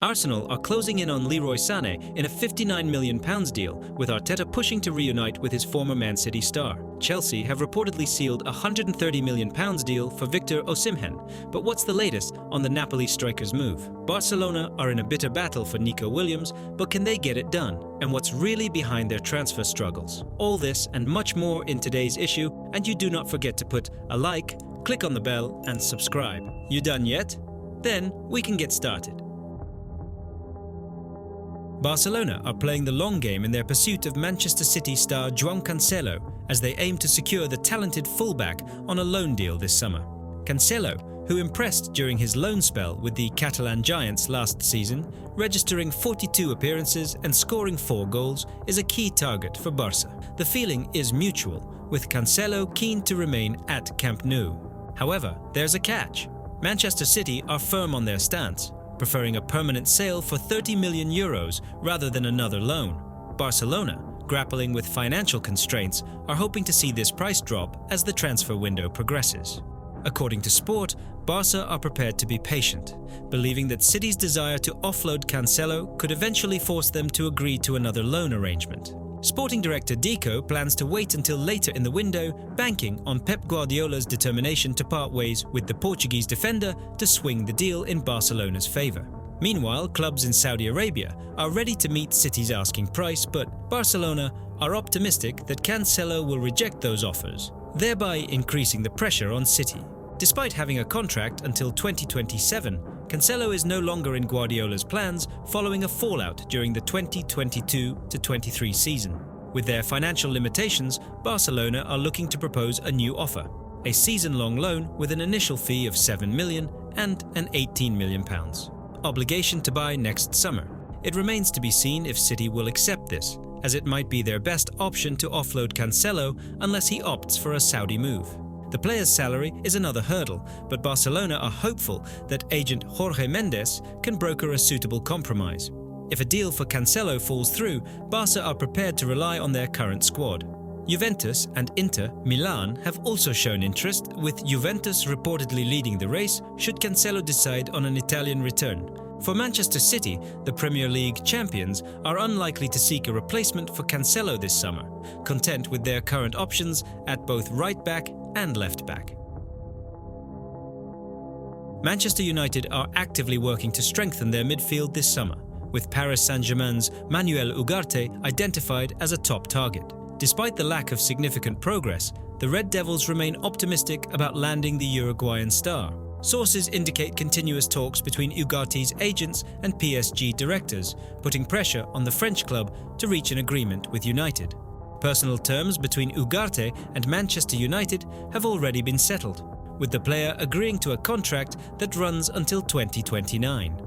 Arsenal are closing in on Leroy Sané in a £59 million deal, with Arteta pushing to reunite with his former Man City star. Chelsea have reportedly sealed a £130 million deal for Victor Osimhen. But what's the latest on the Napoli striker's move? Barcelona are in a bitter battle for Nico Williams, but can they get it done? And what's really behind their transfer struggles? All this and much more in today's issue, and you do not forget to put a like, click on the bell and subscribe. You done yet? Then we can get started. Barcelona are playing the long game in their pursuit of Manchester City star João Cancelo as they aim to secure the talented fullback on a loan deal this summer. Cancelo, who impressed during his loan spell with the Catalan Giants last season, registering 42 appearances and scoring 4 goals, is a key target for Barca. The feeling is mutual, with Cancelo keen to remain at Camp Nou. However, there's a catch. Manchester City are firm on their stance, preferring a permanent sale for €30 million rather than another loan. Barcelona, grappling with financial constraints, are hoping to see this price drop as the transfer window progresses. According to Sport, Barca are prepared to be patient, believing that City's desire to offload Cancelo could eventually force them to agree to another loan arrangement. Sporting director Deco plans to wait until later in the window, banking on Pep Guardiola's determination to part ways with the Portuguese defender to swing the deal in Barcelona's favour. Meanwhile, clubs in Saudi Arabia are ready to meet City's asking price, but Barcelona are optimistic that Cancelo will reject those offers, thereby increasing the pressure on City. Despite having a contract until 2027, Cancelo is no longer in Guardiola's plans following a fallout during the 2022-23 season. With their financial limitations, Barcelona are looking to propose a new offer, a season-long loan with an initial fee of £7 million and an £18 million. Obligation to buy next summer. It remains to be seen if City will accept this, as it might be their best option to offload Cancelo unless he opts for a Saudi move. The player's salary is another hurdle, but Barcelona are hopeful that agent Jorge Mendes can broker a suitable compromise. If a deal for Cancelo falls through, Barca are prepared to rely on their current squad. Juventus and Inter Milan have also shown interest, with Juventus reportedly leading the race should Cancelo decide on an Italian return. For Manchester City, the Premier League champions are unlikely to seek a replacement for Cancelo this summer, content with their current options at both right-back and left-back. Manchester United are actively working to strengthen their midfield this summer, with Paris Saint-Germain's Manuel Ugarte identified as a top target. Despite the lack of significant progress, the Red Devils remain optimistic about landing the Uruguayan star. Sources indicate continuous talks between Ugarte's agents and PSG directors, putting pressure on the French club to reach an agreement with United. Personal terms between Ugarte and Manchester United have already been settled, with the player agreeing to a contract that runs until 2029.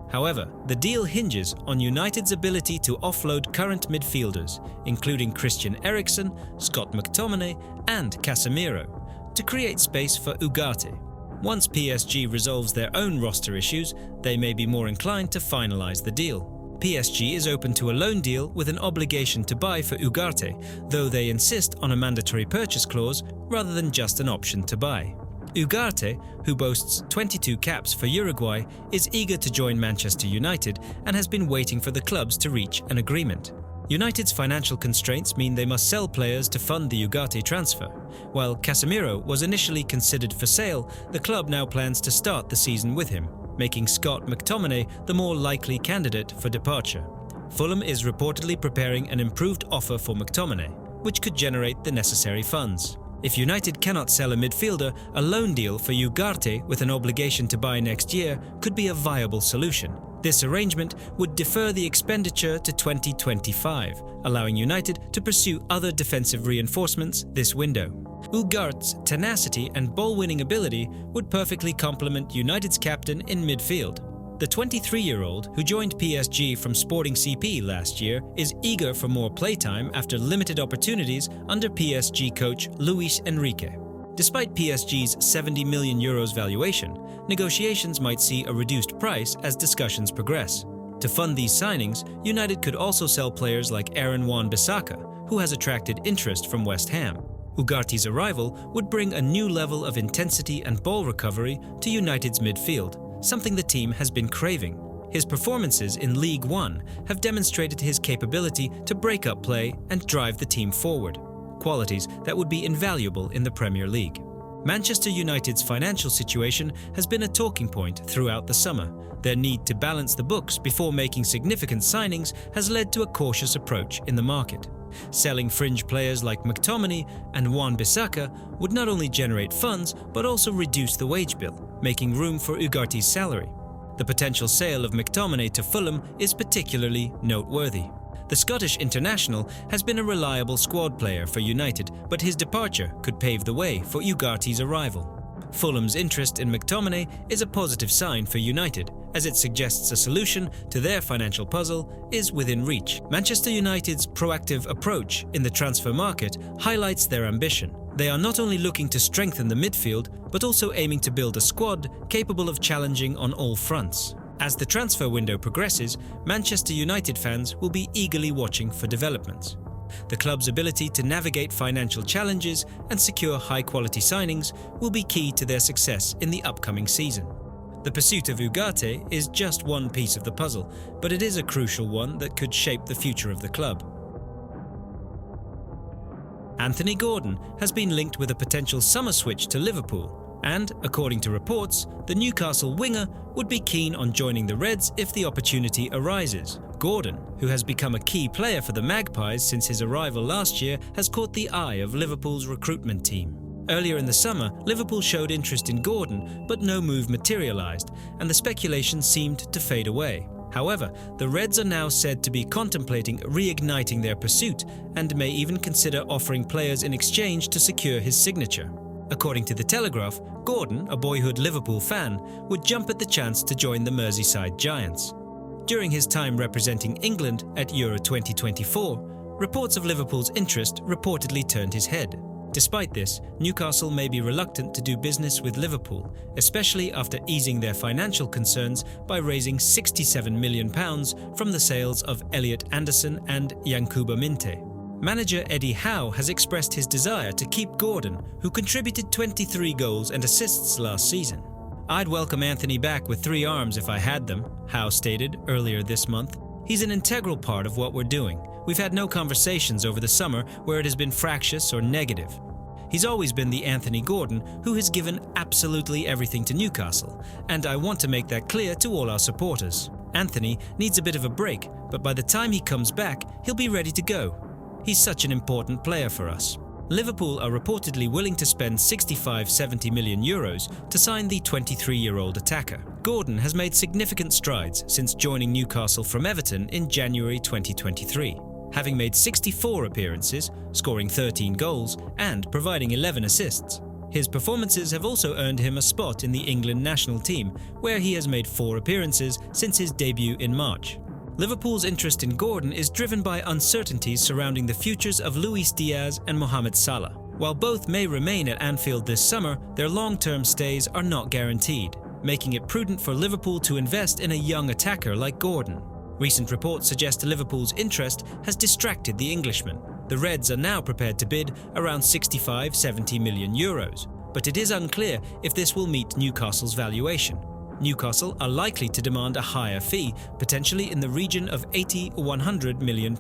However, the deal hinges on United's ability to offload current midfielders, including Christian Eriksen, Scott McTominay and Casemiro, to create space for Ugarte. Once PSG resolves their own roster issues, they may be more inclined to finalize the deal. PSG is open to a loan deal with an obligation to buy for Ugarte, though they insist on a mandatory purchase clause rather than just an option to buy. Ugarte, who boasts 22 caps for Uruguay, is eager to join Manchester United and has been waiting for the clubs to reach an agreement. United's financial constraints mean they must sell players to fund the Ugarte transfer. While Casemiro was initially considered for sale, the club now plans to start the season with him, making Scott McTominay the more likely candidate for departure. Fulham is reportedly preparing an improved offer for McTominay, which could generate the necessary funds. If United cannot sell a midfielder, a loan deal for Ugarte with an obligation to buy next year could be a viable solution. This arrangement would defer the expenditure to 2025, allowing United to pursue other defensive reinforcements this window. Ugarte's tenacity and ball-winning ability would perfectly complement United's captain in midfield. The 23-year-old, who joined PSG from Sporting CP last year, is eager for more playtime after limited opportunities under PSG coach Luis Enrique. Despite PSG's €70 million valuation, negotiations might see a reduced price as discussions progress. To fund these signings, United could also sell players like Aaron Wan-Bissaka, who has attracted interest from West Ham. Ugarte's arrival would bring a new level of intensity and ball recovery to United's midfield, something the team has been craving. His performances in League One have demonstrated his capability to break up play and drive the team forward, qualities that would be invaluable in the Premier League. Manchester United's financial situation has been a talking point throughout the summer. Their need to balance the books before making significant signings has led to a cautious approach in the market. Selling fringe players like McTominay and Wan-Bissaka would not only generate funds but also reduce the wage bill, making room for Ugarte's salary. The potential sale of McTominay to Fulham is particularly noteworthy. The Scottish international has been a reliable squad player for United, but his departure could pave the way for Ugarte's arrival. Fulham's interest in McTominay is a positive sign for United, as it suggests a solution to their financial puzzle is within reach. Manchester United's proactive approach in the transfer market highlights their ambition. They are not only looking to strengthen the midfield, but also aiming to build a squad capable of challenging on all fronts. As the transfer window progresses, Manchester United fans will be eagerly watching for developments. The club's ability to navigate financial challenges and secure high-quality signings will be key to their success in the upcoming season. The pursuit of Ugarte is just one piece of the puzzle, but it is a crucial one that could shape the future of the club. Anthony Gordon has been linked with a potential summer switch to Liverpool, and, according to reports, the Newcastle winger would be keen on joining the Reds if the opportunity arises. Gordon, who has become a key player for the Magpies since his arrival last year, has caught the eye of Liverpool's recruitment team. Earlier in the summer, Liverpool showed interest in Gordon, but no move materialised, and the speculation seemed to fade away. However, the Reds are now said to be contemplating reigniting their pursuit and may even consider offering players in exchange to secure his signature. According to The Telegraph, Gordon, a boyhood Liverpool fan, would jump at the chance to join the Merseyside Giants. During his time representing England at Euro 2024, reports of Liverpool's interest reportedly turned his head. Despite this, Newcastle may be reluctant to do business with Liverpool, especially after easing their financial concerns by raising £67 million from the sales of Elliot Anderson and Yankuba Minte. Manager Eddie Howe has expressed his desire to keep Gordon, who contributed 23 goals and assists last season. "I'd welcome Anthony back with 3 arms if I had them," Howe stated earlier this month. "He's an integral part of what we're doing. We've had no conversations over the summer where it has been fractious or negative. He's always been the Anthony Gordon who has given absolutely everything to Newcastle, and I want to make that clear to all our supporters. Anthony needs a bit of a break, but by the time he comes back, he'll be ready to go. He's such an important player for us." Liverpool are reportedly willing to spend €65–70 million to sign the 23-year-old attacker. Gordon has made significant strides since joining Newcastle from Everton in January 2023, having made 64 appearances, scoring 13 goals and providing 11 assists. His performances have also earned him a spot in the England national team, where he has made 4 appearances since his debut in March. Liverpool's interest in Gordon is driven by uncertainties surrounding the futures of Luis Diaz and Mohamed Salah. While both may remain at Anfield this summer, their long-term stays are not guaranteed, making it prudent for Liverpool to invest in a young attacker like Gordon. Recent reports suggest Liverpool's interest has distracted the Englishman. The Reds are now prepared to bid around €65–70 million, but it is unclear if this will meet Newcastle's valuation. Newcastle are likely to demand a higher fee, potentially in the region of £80 or £100 million.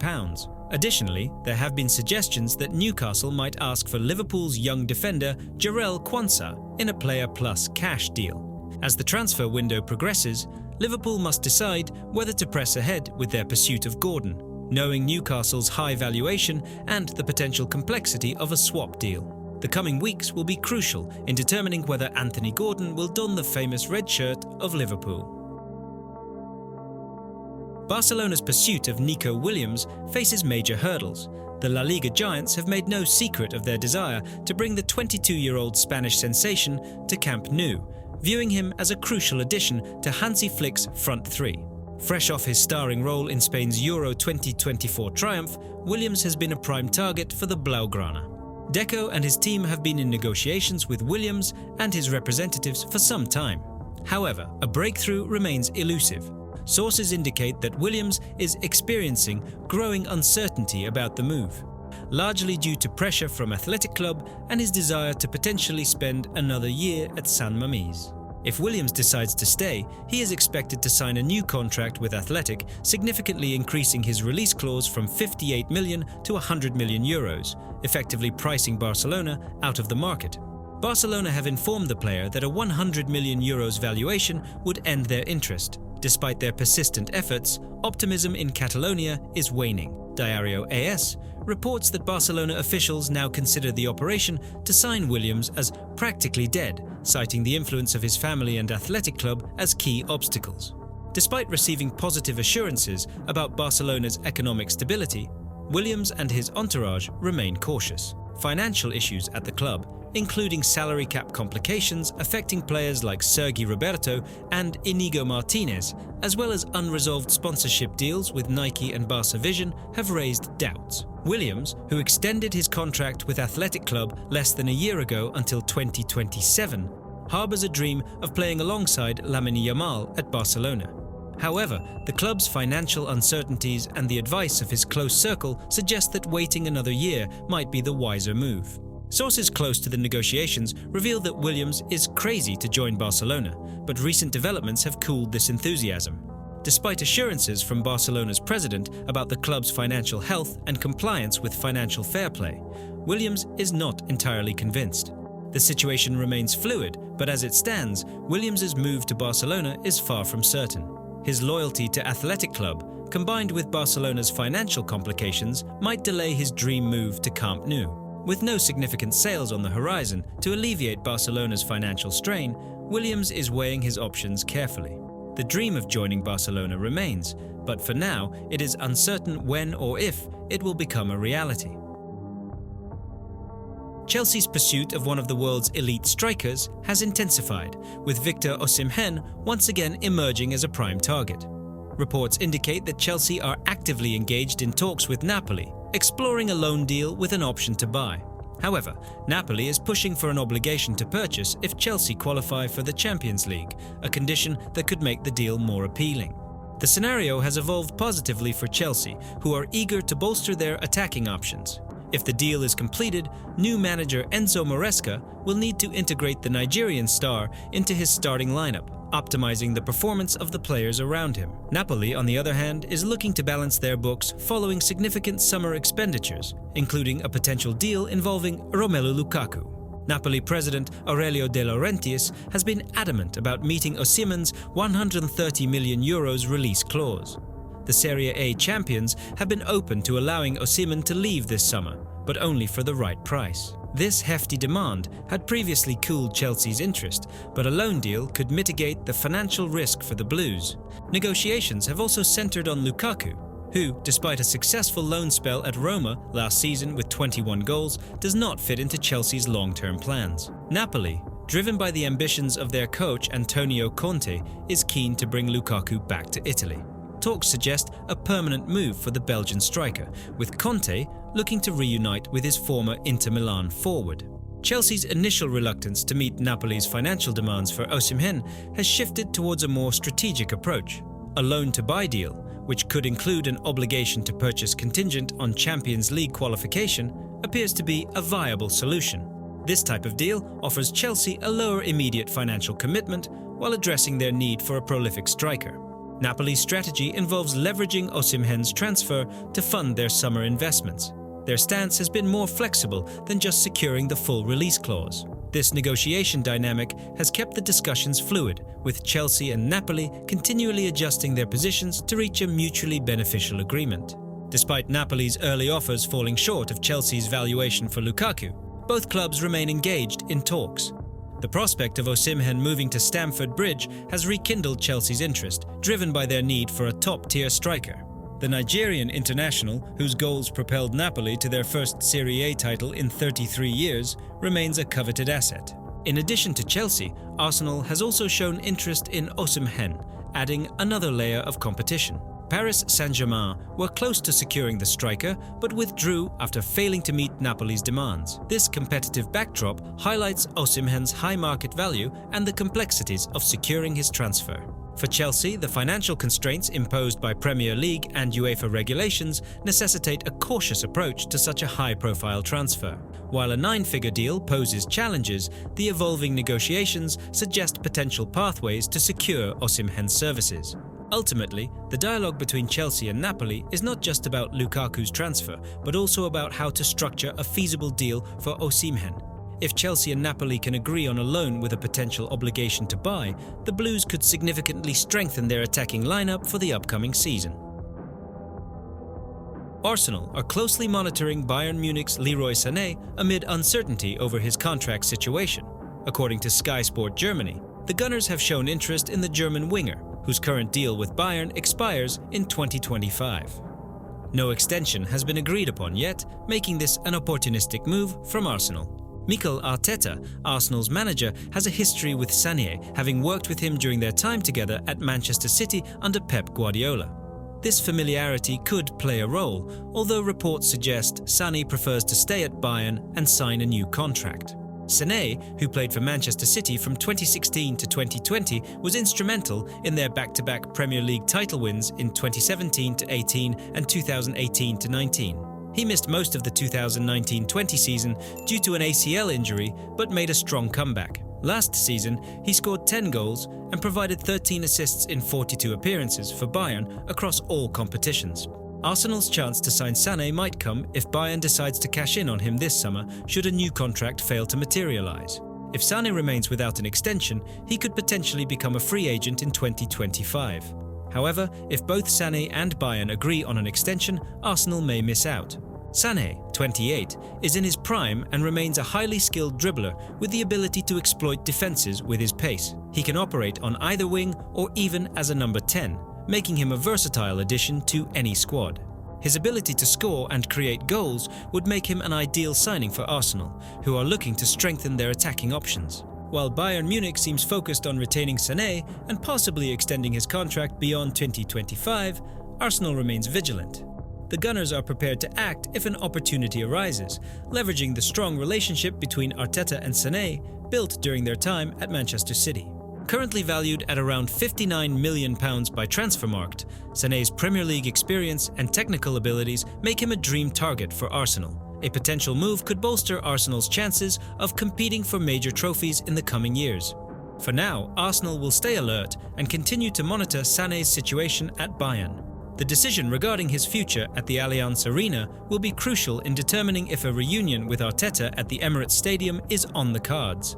Additionally, there have been suggestions that Newcastle might ask for Liverpool's young defender Jarell Quansah in a player plus cash deal. As the transfer window progresses, Liverpool must decide whether to press ahead with their pursuit of Gordon, knowing Newcastle's high valuation and the potential complexity of a swap deal. The coming weeks will be crucial in determining whether Anthony Gordon will don the famous red shirt of Liverpool. Barcelona's pursuit of Nico Williams faces major hurdles. The La Liga giants have made no secret of their desire to bring the 22-year-old Spanish sensation to Camp Nou, viewing him as a crucial addition to Hansi Flick's front three. Fresh off his starring role in Spain's Euro 2024 triumph, Williams has been a prime target for the Blaugrana. Deco and his team have been in negotiations with Williams and his representatives for some time. However, a breakthrough remains elusive. Sources indicate that Williams is experiencing growing uncertainty about the move, largely due to pressure from Athletic Club and his desire to potentially spend another year at San Mamés. If Williams decides to stay, he is expected to sign a new contract with Athletic, significantly increasing his release clause from 58 million to 100 million euros, effectively pricing Barcelona out of the market. Barcelona have informed the player that a 100 million euros valuation would end their interest. Despite their persistent efforts, optimism in Catalonia is waning. Diario AS reports that Barcelona officials now consider the operation to sign Williams as practically dead, citing the influence of his family and athletic club as key obstacles. Despite receiving positive assurances about Barcelona's economic stability, Williams and his entourage remain cautious. Financial issues at the club, including salary cap complications affecting players like Sergi Roberto and Inigo Martinez, as well as unresolved sponsorship deals with Nike and Barca Vision, have raised doubts. Williams, who extended his contract with Athletic Club less than a year ago until 2027, harbors a dream of playing alongside Lamine Yamal at Barcelona. However, the club's financial uncertainties and the advice of his close circle suggest that waiting another year might be the wiser move. Sources close to the negotiations reveal that Williams is crazy to join Barcelona, but recent developments have cooled this enthusiasm. Despite assurances from Barcelona's president about the club's financial health and compliance with financial fair play, Williams is not entirely convinced. The situation remains fluid, but as it stands, Williams' move to Barcelona is far from certain. His loyalty to Athletic Club, combined with Barcelona's financial complications, might delay his dream move to Camp Nou. With no significant sales on the horizon to alleviate Barcelona's financial strain, Williams is weighing his options carefully. The dream of joining Barcelona remains, but for now, it is uncertain when or if it will become a reality. Chelsea's pursuit of one of the world's elite strikers has intensified, with Victor Osimhen once again emerging as a prime target. Reports indicate that Chelsea are actively engaged in talks with Napoli, exploring a loan deal with an option to buy. However, Napoli is pushing for an obligation to purchase if Chelsea qualify for the Champions League, a condition that could make the deal more appealing. The scenario has evolved positively for Chelsea, who are eager to bolster their attacking options. If the deal is completed, new manager Enzo Maresca will need to integrate the Nigerian star into his starting lineup, optimizing the performance of the players around him. Napoli, on the other hand, is looking to balance their books following significant summer expenditures, including a potential deal involving Romelu Lukaku. Napoli president Aurelio De Laurentiis has been adamant about meeting Osimhen's 130 million euros release clause. The Serie A champions have been open to allowing Osimhen to leave this summer, but only for the right price. This hefty demand had previously cooled Chelsea's interest, but a loan deal could mitigate the financial risk for the Blues. Negotiations have also centered on Lukaku, who, despite a successful loan spell at Roma last season with 21 goals, does not fit into Chelsea's long-term plans. Napoli, driven by the ambitions of their coach Antonio Conte, is keen to bring Lukaku back to Italy. Talks suggest a permanent move for the Belgian striker, with Conte looking to reunite with his former Inter Milan forward. Chelsea's initial reluctance to meet Napoli's financial demands for Osimhen has shifted towards a more strategic approach. A loan-to-buy deal, which could include an obligation to purchase contingent on Champions League qualification, appears to be a viable solution. This type of deal offers Chelsea a lower immediate financial commitment while addressing their need for a prolific striker. Napoli's strategy involves leveraging Osimhen's transfer to fund their summer investments. Their stance has been more flexible than just securing the full release clause. This negotiation dynamic has kept the discussions fluid, with Chelsea and Napoli continually adjusting their positions to reach a mutually beneficial agreement. Despite Napoli's early offers falling short of Chelsea's valuation for Lukaku, both clubs remain engaged in talks. The prospect of Osimhen moving to Stamford Bridge has rekindled Chelsea's interest, driven by their need for a top-tier striker. The Nigerian international, whose goals propelled Napoli to their first Serie A title in 33 years, remains a coveted asset. In addition to Chelsea, Arsenal has also shown interest in Osimhen, adding another layer of competition. Paris Saint-Germain were close to securing the striker, but withdrew after failing to meet Napoli's demands. This competitive backdrop highlights Osimhen's high market value and the complexities of securing his transfer. For Chelsea, the financial constraints imposed by Premier League and UEFA regulations necessitate a cautious approach to such a high-profile transfer. While a 9-figure deal poses challenges, the evolving negotiations suggest potential pathways to secure Osimhen's services. Ultimately, the dialogue between Chelsea and Napoli is not just about Lukaku's transfer, but also about how to structure a feasible deal for Osimhen. If Chelsea and Napoli can agree on a loan with a potential obligation to buy, the Blues could significantly strengthen their attacking lineup for the upcoming season. Arsenal are closely monitoring Bayern Munich's Leroy Sané amid uncertainty over his contract situation. According to Sky Sport Germany, the Gunners have shown interest in the German winger, whose current deal with Bayern expires in 2025. No extension has been agreed upon yet, making this an opportunistic move from Arsenal. Mikel Arteta, Arsenal's manager, has a history with Sané, having worked with him during their time together at Manchester City under Pep Guardiola. This familiarity could play a role, although reports suggest Sané prefers to stay at Bayern and sign a new contract. Sané, who played for Manchester City from 2016 to 2020, was instrumental in their back-to-back Premier League title wins in 2017-18 and 2018-19. He missed most of the 2019-20 season due to an ACL injury, but made a strong comeback. Last season, he scored 10 goals and provided 13 assists in 42 appearances for Bayern across all competitions. Arsenal's chance to sign Sané might come if Bayern decides to cash in on him this summer should a new contract fail to materialise. If Sané remains without an extension, he could potentially become a free agent in 2025. However, if both Sané and Bayern agree on an extension, Arsenal may miss out. Sané, 28, is in his prime and remains a highly skilled dribbler with the ability to exploit defences with his pace. He can operate on either wing or even as a number 10, making him a versatile addition to any squad. His ability to score and create goals would make him an ideal signing for Arsenal, who are looking to strengthen their attacking options. While Bayern Munich seems focused on retaining Sané and possibly extending his contract beyond 2025, Arsenal remains vigilant. The Gunners are prepared to act if an opportunity arises, leveraging the strong relationship between Arteta and Sané built during their time at Manchester City. Currently valued at around £59 million by Transfermarkt, Sané's Premier League experience and technical abilities make him a dream target for Arsenal. A potential move could bolster Arsenal's chances of competing for major trophies in the coming years. For now, Arsenal will stay alert and continue to monitor Sané's situation at Bayern. The decision regarding his future at the Allianz Arena will be crucial in determining if a reunion with Arteta at the Emirates Stadium is on the cards.